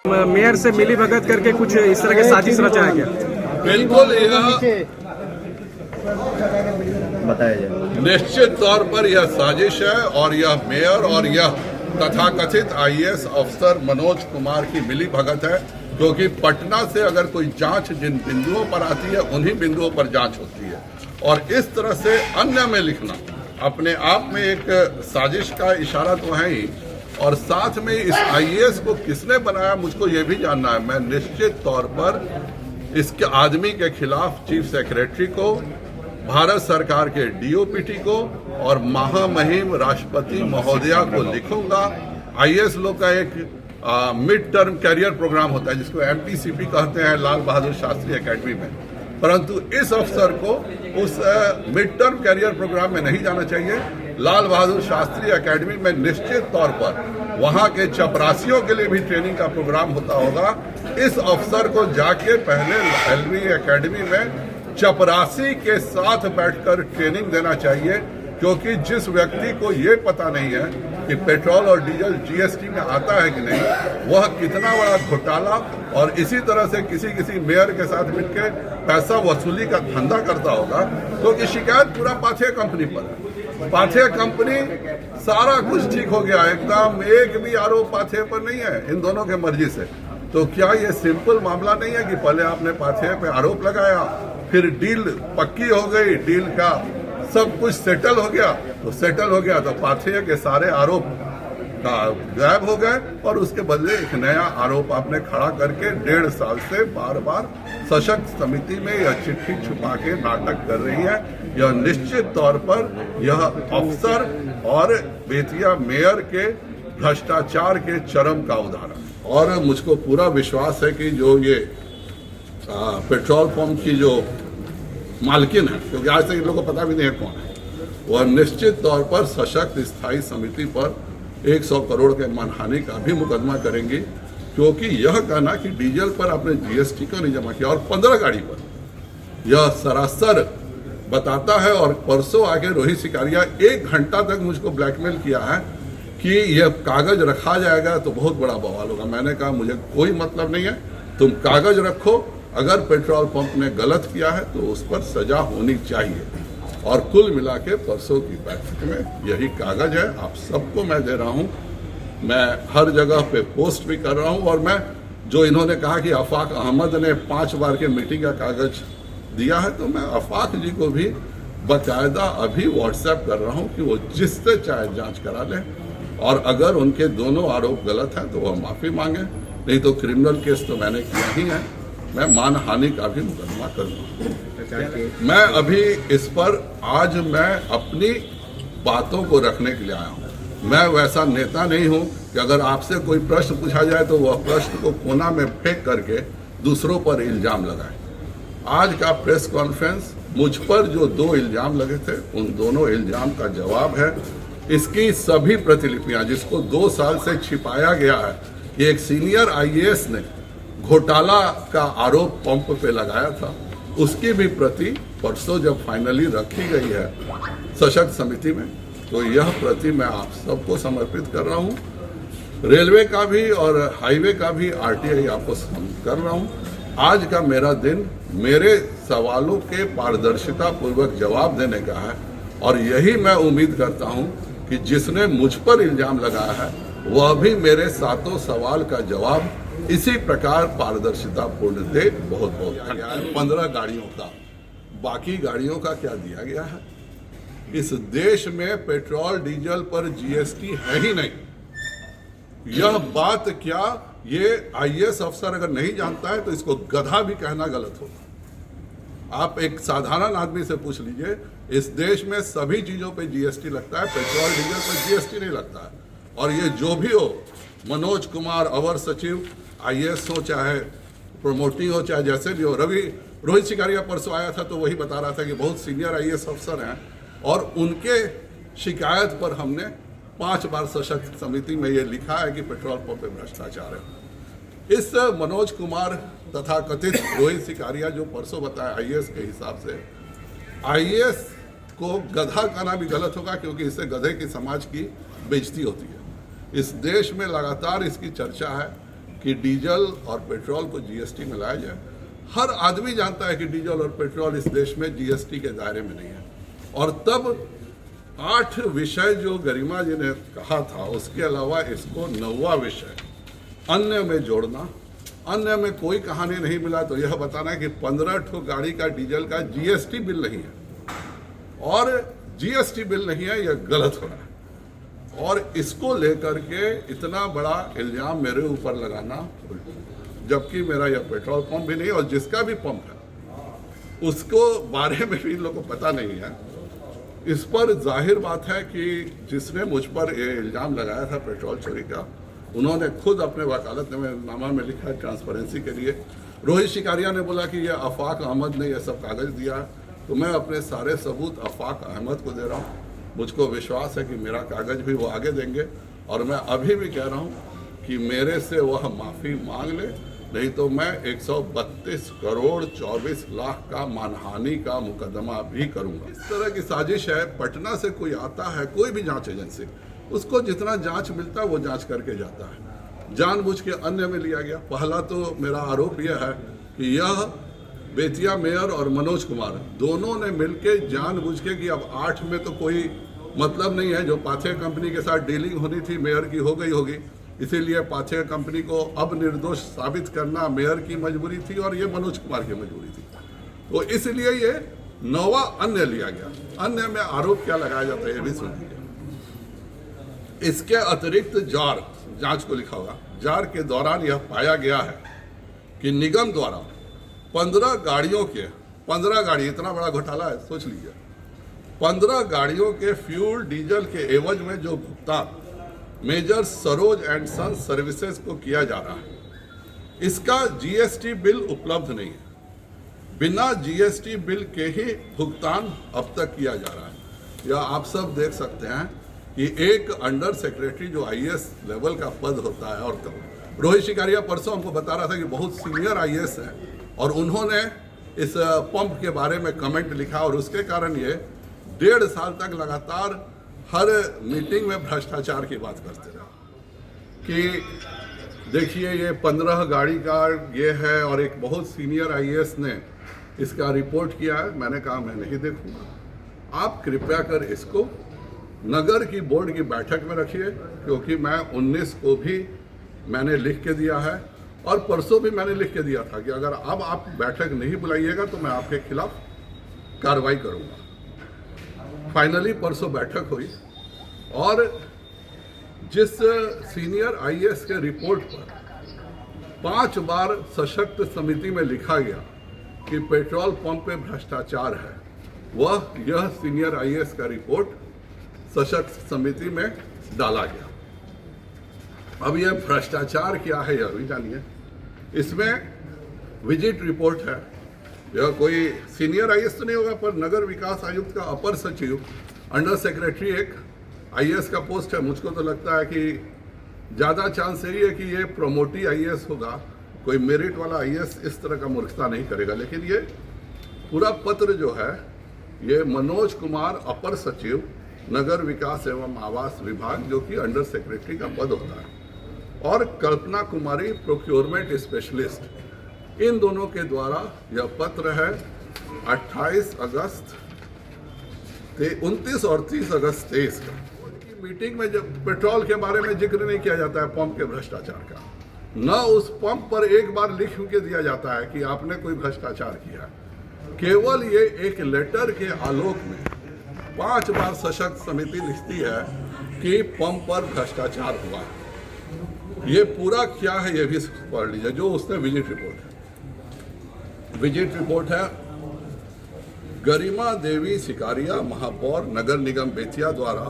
Mayor से मिली भगत करके कुछ इस तरह के साजिश रचा है क्या? बिल्कुल, यह बताया जाए। निश्चित तौर पर यह साजिश है और यह मेयर और यह तथाकथित आईएएस अफसर मनोज कुमार की मिली भगत है, क्योंकि पटना से अगर कोई जांच जिन बिंदुओं पर आती है उन्हीं बिंदुओं पर जांच होती है, और इस तरह से अन्य में लिखना अपने आप में एक साजिश का इशारा तो है ही, और साथ में इस आईएएस को किसने बनाया मुझको ये भी जानना है। मैं निश्चित तौर पर इसके आदमी के खिलाफ चीफ सेक्रेटरी को, भारत सरकार के डीओपीटी को और महामहिम राष्ट्रपति महोदया को लिखूंगा। आईएएस लोग का एक मिड टर्म कैरियर प्रोग्राम होता है जिसको एमटीसीपी कहते हैं लाल बहादुर शास्त्री एकेडमी में, परंतु इस अफसर को उस मिड टर्म कैरियर प्रोग्राम में नहीं जाना चाहिए। लाल बहादुर शास्त्री एकेडमी में निश्चित तौर पर वहां के चपरासियों के लिए भी ट्रेनिंग का प्रोग्राम होता होगा। इस अफसर को जाके पहले एलवी एकेडमी में चपरासी के साथ बैठकर ट्रेनिंग देना चाहिए, क्योंकि जिस व्यक्ति को ये पता नहीं है कि पेट्रोल और डीजल जीएसटी में आता है कि नहीं, वह कितना बड़ा घोटाला और इसी तरह से किसी मेयर के साथ मिलकर पैसा वसूली का धंधा करता होगा। क्योंकि शिकायत पूरा पाथेय कंपनी पर है। पाथेय कंपनी सारा कुछ ठीक हो गया, एकदम एक भी आरोप पाथेय पर नहीं है इन दोनों के मर्जी से। तो क्या ये सिंपल मामला नहीं है कि पहले आपने पाथेय पे आरोप लगाया, फिर डील पक्की हो गई, डील का सब कुछ सेटल हो गया, तो सेटल हो गया तो पाथेय के सारे आरोप का गायब हो गए और उसके बदले एक नया आरोप आपने खड़ा करके 1.5 साल से बार बार सशक्त समिति में यह चिट्ठी छुपा के नाटक कर रही है। यह निश्चित तौर पर यह अफसर और बेतिया मेयर के भ्रष्टाचार के चरम का उदाहरण। और मुझको पूरा विश्वास है कि जो ये पेट्रोल पंप की जो मालकिन है, क्योंकि आज तक इन लोगों को पता भी नहीं है कौन है, वह निश्चित तौर पर सशक्त स्थायी समिति पर 100 करोड़ के मानहानि का भी मुकदमा करेंगी, क्योंकि यह कहना कि डीजल पर आपने जीएसटी क्यों नहीं जमा किया और 15 गाड़ी पर, यह सरासर बताता है। और परसों आके रोहित सिकारिया 1 घंटा तक मुझको ब्लैकमेल किया है कि यह कागज रखा जाएगा तो बहुत बड़ा बवाल होगा। मैंने कहा मुझे कोई मतलब नहीं है, तुम कागज रखो, अगर पेट्रोल पंप ने गलत किया है तो उस पर सजा होनी चाहिए। और कुल मिला के परसों की बैठक में यही कागज है, आप सबको मैं दे रहा हूं। मैं हर जगह पे पोस्ट भी कर रहा हूं, और मैं जो इन्होंने कहा कि आफाक अहमद ने 5 बार के मीटिंग का कागज दिया है, तो मैं आफाक जी को भी बाकायदा अभी व्हाट्सएप कर रहा हूं कि वो जिससे चाहे जांच करा लें, और अगर उनके दोनों आरोप गलत हैं तो वह माफी मांगे, नहीं तो क्रिमिनल केस तो मैंने किया ही है, मैं मानहानि का भी मुकदमा करूंगा। मैं अभी इस पर आज मैं अपनी बातों को रखने के लिए आया हूं। मैं वैसा नेता नहीं हूं कि अगर आपसे कोई प्रश्न पूछा जाए तो वह प्रश्न को कोना में फेंक करके दूसरों पर इल्जाम लगाए। आज का प्रेस कॉन्फ्रेंस मुझ पर जो 2 इल्जाम लगे थे, उन दोनों इल्जाम का जवाब है। इसकी सभी प्रतिलिपियां जिसको 2 साल से छिपाया गया है, कि एक सीनियर आईएएस ने घोटाला का आरोप पंप पे लगाया था, उसकी भी प्रति परसों जब फाइनली रखी गई है सशक्त समिति में, तो यह प्रति मैं आप सबको समर्पित कर रहा हूं। रेलवे का भी और हाईवे का भी आरटीआई आपको कर रहा हूं। आज का मेरा दिन मेरे सवालों के पारदर्शिता पूर्वक जवाब देने का है, और यही मैं उम्मीद करता हूं कि जिसने मुझ पर इल्जाम लगाया है वह भी मेरे 7 सवाल का जवाब इसी प्रकार पारदर्शिता पूर्ण दे। बहुत बहुत 15 गाड़ियों का, बाकी गाड़ियों का क्या दिया गया है? इस देश में पेट्रोल डीजल पर जीएसटी है ही नहीं। यह बात क्या ये आईएएस अफसर अगर नहीं जानता है तो इसको गधा भी कहना गलत होगा। आप एक साधारण आदमी से पूछ लीजिए, इस देश में सभी चीजों पे जीएसटी लगता है, पेट्रोल डीजल पर जीएसटी नहीं लगता है। और ये जो भी हो, मनोज कुमार अवर सचिव आईएएस हो, चाहे प्रमोटिंग हो, चाहे जैसे भी हो, रोहित सिकारिया परसों आया था तो वही बता रहा था कि बहुत सीनियर आईएएस अफसर हैं, और उनके शिकायत पर हमने 5 बार सशक्त समिति में ये लिखा है कि पेट्रोल पंप पे भ्रष्टाचार है। इस मनोज कुमार तथा कथित रोहित सिकारिया जो परसों बताया आईएएस के हिसाब से, आईएएस को गधा कहना भी गलत होगा, क्योंकि इससे गधे की समाज की बेइज्जती होती है। इस देश में लगातार इसकी चर्चा है कि डीजल और पेट्रोल को जीएसटी में लाया जाए। हर आदमी जानता है कि डीजल और पेट्रोल इस देश में जीएसटी के दायरे में नहीं है। और तब 8 विषय जो गरिमा जी ने कहा था, उसके अलावा इसको 9वां विषय अन्य में जोड़ना। अन्य में कोई कहानी नहीं मिला तो यह बताना है कि 15 ठो गाड़ी का डीजल का जीएसटी बिल नहीं है और जीएसटी बिल नहीं है, यह गलत हो रहा है। और इसको लेकर के इतना बड़ा इल्जाम मेरे ऊपर लगाना, जबकि मेरा यह पेट्रोल पंप भी नहीं और जिसका भी पंप है उसको बारे में भी इन लोगों को पता नहीं है। इस पर जाहिर बात है कि जिसने मुझ पर ये इल्जाम लगाया था पेट्रोल चोरी का, उन्होंने खुद अपने वकालतनामा में लिखा है ट्रांसपेरेंसी के लिए। रोहित शिकारिया ने बोला कि यह अफाक अहमद ने यह सब कागज दिया, तो मैं अपने सारे सबूत अफाक अहमद को दे रहा हूँ। मुझको विश्वास है कि मेरा कागज भी वो आगे देंगे और मैं अभी भी कह रहा हूँ कि मेरे से वह माफ़ी मांग ले, नहीं तो मैं 132 करोड़ 24 लाख का मानहानि का मुकदमा भी करूंगा। इस तरह की साजिश है। पटना से कोई आता है, कोई भी जांच एजेंसी, उसको जितना जांच मिलता है वो जांच करके जाता है। जानबूझ के अन्य में लिया गया। पहला तो मेरा आरोप यह है कि यह बेतिया मेयर और मनोज कुमार दोनों ने मिलकर जानबूझ के कि अब 8 में तो कोई मतलब नहीं है, जो पाथेय कंपनी के साथ डीलिंग होनी थी मेयर की हो गई होगी, इसीलिए पाथेय कंपनी को अब निर्दोष साबित करना मेयर की मजबूरी थी और ये मनोज कुमार की मजबूरी थी। तो इसलिए ये 9वां अन्य लिया गया। अन्य में आरोप क्या लगाया जाता है ये भी सुन लीजिए। इसके अतिरिक्त जार, जांच को लिखा होगा, जार के दौरान यह पाया गया है कि निगम द्वारा 15 गाड़ियों के 15 गाड़ी, इतना बड़ा घोटाला है सोच लीजिए, 15 गाड़ियों के फ्यूल डीजल के एवज में जो भुगतान major Saroj and sons services को किया जा रहा है, इसका जीएसटी बिल उपलब्ध नहीं है। बिना जीएसटी बिल के ही भुगतान अब तक किया जा रहा है। या आप सब देख सकते हैं कि एक अंडर सेक्रेटरी जो आईएएस लेवल का पद होता है, और रोहित शिकारिया परसों हमको बता रहा था कि बहुत सीनियर आईएएस है और उन्होंने इस पंप के बारे में कमेंट लिखा और उसके कारण ये 1.5 साल तक लगातार हर मीटिंग में भ्रष्टाचार की बात करते रहे कि देखिए ये 15 गाड़ी का ये है और एक बहुत सीनियर आईएएस ने इसका रिपोर्ट किया है। मैंने कहा मैं नहीं देखूंगा, आप कृपया कर इसको नगर की बोर्ड की बैठक में रखिए, क्योंकि मैं 19 को भी मैंने लिख के दिया है और परसों भी मैंने लिख के दिया था कि अगर अब आप बैठक नहीं बुलाइएगा तो मैं आपके खिलाफ कार्रवाई करूंगा। फाइनली परसों बैठक हुई और जिस सीनियर आईएएस के रिपोर्ट पर 5 बार सशक्त समिति में लिखा गया कि पेट्रोल पंप पे भ्रष्टाचार है, वह यह सीनियर आईएएस का रिपोर्ट सशक्त समिति में डाला गया। अब यह भ्रष्टाचार क्या है यह भी जानिए। इसमें विजिट रिपोर्ट है, यह कोई सीनियर आईएएस तो नहीं होगा पर नगर विकास आयुक्त का अपर सचिव, अंडर सेक्रेटरी एक आईएएस का पोस्ट है। मुझको तो लगता है कि ज़्यादा चांस यही है कि ये प्रमोटी आईएएस होगा, कोई मेरिट वाला आईएएस इस तरह का मूर्खता नहीं करेगा। लेकिन ये पूरा पत्र जो है ये मनोज कुमार अपर सचिव नगर विकास एवं आवास विभाग, जो कि अंडर सेक्रेटरी का पद होता है, और कल्पना कुमारी प्रोक्योरमेंट स्पेशलिस्ट, इन दोनों के द्वारा यह पत्र है 28 अगस्त 29 और 30 अगस्त 23 का। उनकी मीटिंग में जब पेट्रोल के बारे में जिक्र नहीं किया जाता है पंप के भ्रष्टाचार का, न उस पंप पर एक बार लिख के दिया जाता है कि आपने कोई भ्रष्टाचार किया। केवल ये एक लेटर के आलोक में 5 बार सशक्त समिति लिखती है कि पंप पर भ्रष्टाचार हुआ है। ये पूरा क्या है ये भी पढ़ लीजिए, जो उसने विजिट रिपोर्ट है। विजिट रिपोर्ट है गरिमा देवी सिकारिया महापौर नगर निगम बेतिया द्वारा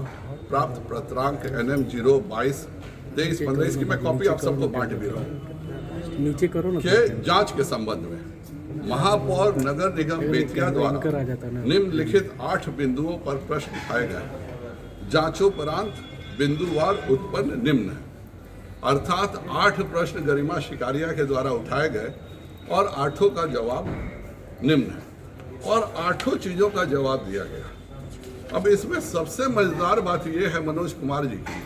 प्राप्त पत्रांक NM 022-23-15, इसकी मैं कॉपी आप सबको बांट भी रहा हूँ, नीचे करो ना, के जांच के संबंध में महापौर नगर निगम बेतिया द्वारा निम्नलिखित 8 बिंदुओं पर प्रश्न उठाए गए। जांचोपरांत बिंदुवार उत्पन्न निम्न है, अर्थात 8 प्रश्न गरिमा शिकारिया के द्वारा उठाए गए और 8 का जवाब निम्न है और 8 चीजों का जवाब दिया गया। अब इसमें सबसे मजेदार बात यह है मनोज कुमार जी की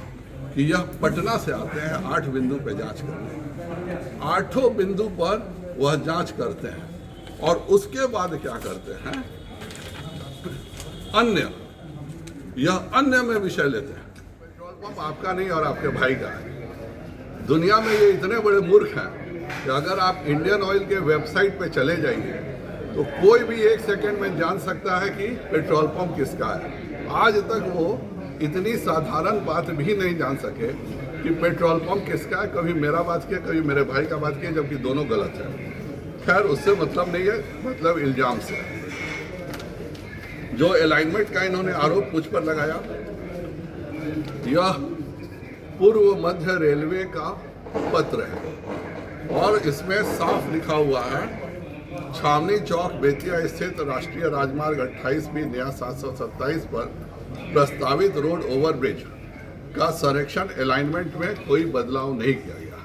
कि यह पटना से आते हैं 8 बिंदु पे जांच करने। 8 बिंदु पर वह जांच करते हैं और उसके बाद क्या करते हैं, अन्य, यह अन्य में विषय लेते हैं। पेट्रोल पंप आपका नहीं और आपके भाई का है। दुनिया में ये इतने बड़े मूर्ख हैं कि अगर आप इंडियन ऑयल के वेबसाइट पे चले जाइए तो कोई भी 1 सेकंड में जान सकता है कि पेट्रोल पंप किसका है। आज तक वो इतनी साधारण बात भी नहीं जान सके कि पेट्रोल पंप किसका है। कभी मेरा बात किया, कभी मेरे भाई का बात किया, जबकि दोनों गलत है। खैर, उससे मतलब नहीं है, मतलब इल्जाम से। जो अलाइनमेंट का इन्होंने आरोप मुझ पर लगाया, यह पूर्व मध्य रेलवे का पत्र है और इसमें साफ लिखा हुआ है, छावनी चौक बेतिया स्थित राष्ट्रीय राजमार्ग 28B नया 727 पर प्रस्तावित रोड ओवरब्रिज का संरक्षण अलाइनमेंट में कोई बदलाव नहीं किया गया।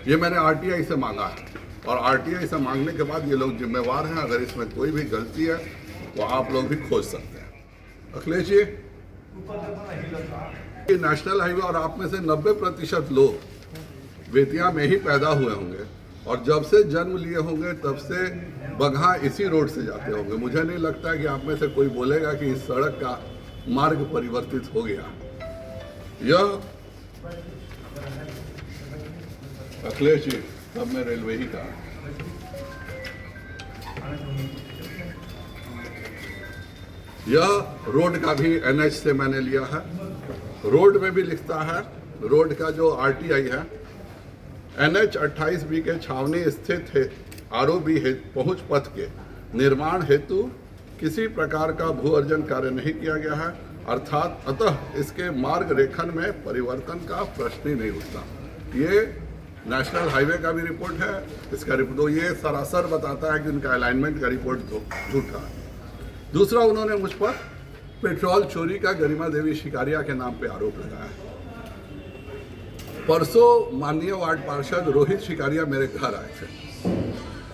ये मैंने आरटीआई से मांगा है और आरटीआई से मांगने के बाद ये लोग जिम्मेवार हैं। अगर इसमें कोई भी गलती है तो आप लोग भी खोज सकते हैं। अखिलेश जी, नेशनल हाईवे और आप में से 90% लोग बेतिया में ही पैदा हुए होंगे और जब से जन्म लिए होंगे तब से बगहा इसी रोड से जाते होंगे। मुझे नहीं लगता कि आप में से कोई बोलेगा कि इस सड़क का मार्ग परिवर्तित हो गया। यह अखिलेश जी, सब में रेलवे ही का। यह रोड का भी एनएच से मैंने लिया है। रोड में भी लिखता है, रोड का जो आरटीआई है, NH 28B के छावनी स्थित है आरओबी पहुंच पथ के निर्माण हेतु किसी प्रकार का भू अर्जन कार्य नहीं किया गया है, अर्थात अतः इसके मार्ग रेखन में परिवर्तन का प्रश्न ही नहीं उठता। ये नेशनल हाईवे का भी रिपोर्ट है। इसका रिपोर्ट तो ये सरासर बताता है कि उनका अलाइनमेंट का रिपोर्ट झूठा है। दूसरा, उन्होंने मुझ पर पेट्रोल चोरी का गरिमा देवी शिकारिया के नाम पे आरोप लगाया है। परसों माननीय वार्ड पार्षद रोहित शिकारिया मेरे घर आए थे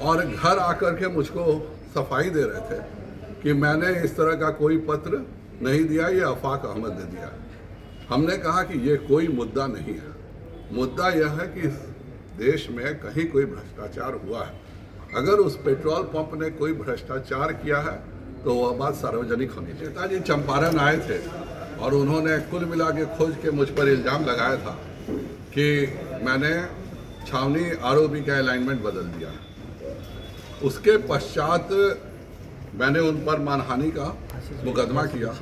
और घर आकर के मुझको सफाई दे रहे थे कि मैंने इस तरह का कोई पत्र नहीं दिया, ये आफाक अहमद ने दिया। हमने कहा कि ये कोई मुद्दा नहीं है। मुद्दा यह है कि इस देश में कहीं कोई भ्रष्टाचार हुआ है। अगर उस पेट्रोल पंप ने कोई भ्रष्टाचार किया है तो वह बात सार्वजनिक होनी चाहिए। नेताजी चंपारण आए थे और उन्होंने कुल मिला के खोज के मुझ पर इल्ज़ाम लगाया था कि मैंने छावनी आरओबी का अलाइनमेंट बदल दिया। उसके पश्चात मैंने उन पर मानहानि का मुकदमा किया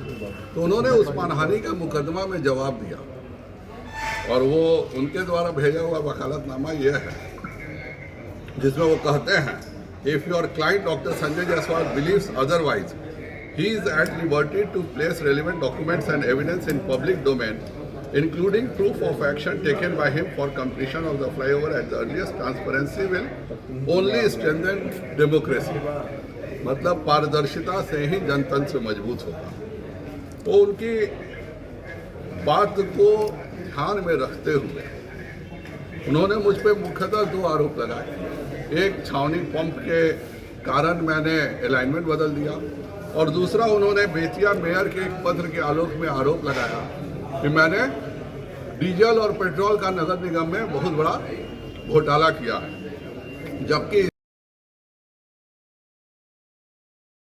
तो उन्होंने उस मानहानि का मुकदमा में जवाब दिया और वो उनके द्वारा भेजा हुआ वकालतनामा यह है जिसमें वो कहते हैं, if your client doctor Sanjay Jaiswal believes otherwise, he is at liberty to place relevant documents and evidence in public domain, including proof of action taken by him for completion of the flyover at the earliest. Transparency will only strengthen democracy. मतलब पारदर्शिता से ही जनतंत्र मजबूत होगा। तो उनकी बात को ध्यान में रखते हुए उन्होंने मुझ पर मुख्यतः 2 आरोप लगाए। एक, छावनी पंप के कारण मैंने अलाइनमेंट बदल दिया और दूसरा, उन्होंने बेतिया मेयर के एक पत्र के आलोक में आरोप लगाया कि मैंने डीजल और पेट्रोल का नगर निगम में बहुत बड़ा घोटाला किया है, जबकि